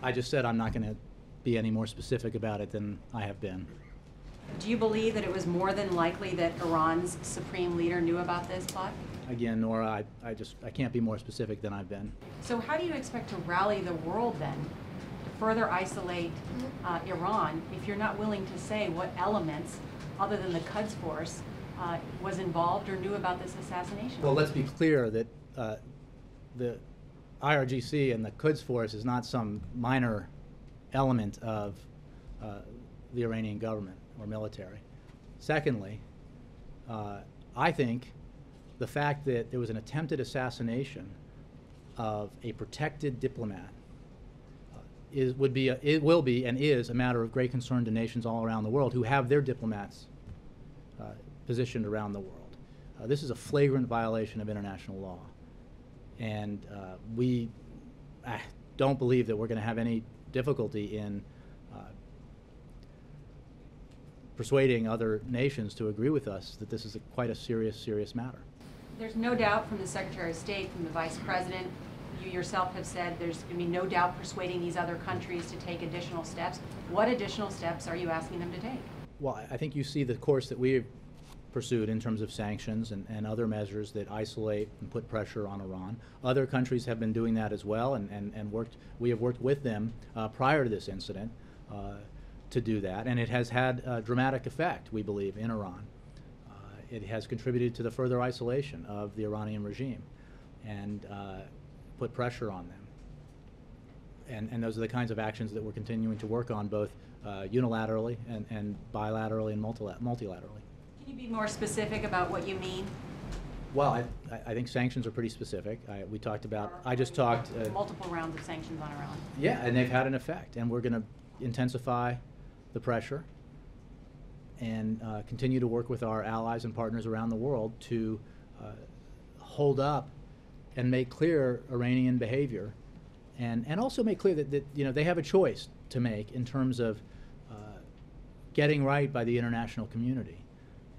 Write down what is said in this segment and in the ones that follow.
I just said I'm not going to be any more specific about it than I have been. Do you believe that it was more than likely that Iran's supreme leader knew about this plot? Again, Nora, I can't be more specific than I've been. So how do you expect to rally the world then to further isolate Iran if you're not willing to say what elements, other than the Quds force, was involved or knew about this assassination? Well, let's be clear that the IRGC and the Quds force is not some minor element of the Iranian government or military. Secondly, I think the fact that there was an attempted assassination of a protected diplomat it will be and is a matter of great concern to nations all around the world who have their diplomats positioned around the world. This is a flagrant violation of international law, and we don't believe that we're going to have any difficulty in persuading other nations to agree with us that this is quite a serious matter. There's no doubt from the Secretary of State, from the Vice President, you yourself have said there's going to be no doubt persuading these other countries to take additional steps. What additional steps are you asking them to take? Well, I think you see the course that we've pursued in terms of sanctions and other measures that isolate and put pressure on Iran. Other countries have been doing that as well, and we have worked with them prior to this incident to do that, and it has had a dramatic effect, we believe, in Iran. It has contributed to the further isolation of the Iranian regime and put pressure on them. And those are the kinds of actions that we're continuing to work on, both unilaterally and bilaterally and multilaterally. Can you be more specific about what you mean? Well, I think sanctions are pretty specific. We talked about, I just talked... multiple rounds of sanctions on Iran. Yeah, and they've had an effect, and we're going to intensify the pressure and continue to work with our allies and partners around the world to hold up and make clear Iranian behavior, and also make clear that you know, they have a choice to make in terms of getting right by the international community,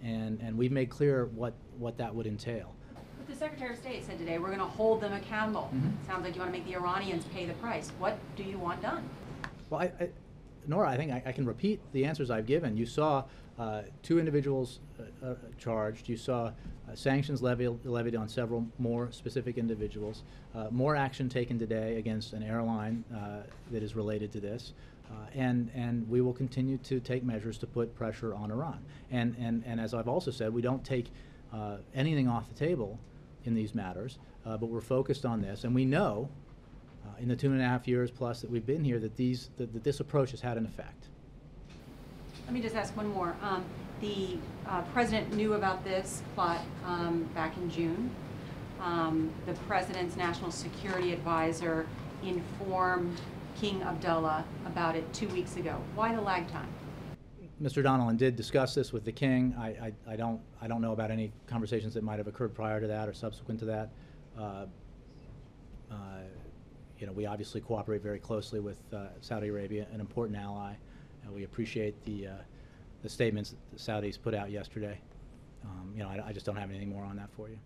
and we've made clear what that would entail. But the Secretary of State said today we're going to hold them accountable. Mm-hmm. Sounds like you want to make the Iranians pay the price. What do you want done? Well, Nora, I think I can repeat the answers I've given. You saw 2 individuals charged. You saw sanctions levied on several more specific individuals. More action taken today against an airline that is related to this. And we will continue to take measures to put pressure on Iran. And as I've also said, we don't take anything off the table in these matters, but we're focused on this. And we know in the 2.5 years plus that we've been here that this approach has had an effect. Let me just ask one more. The president knew about this plot back in June. The president's national security advisor informed King Abdullah about it 2 weeks ago. Why the lag time? Mr. Donnellan did discuss this with the king. I don't know about any conversations that might have occurred prior to that or subsequent to that. You know, we obviously cooperate very closely with Saudi Arabia, an important ally. We appreciate the statements that the Saudis put out yesterday. You know, I just don't have anything more on that for you.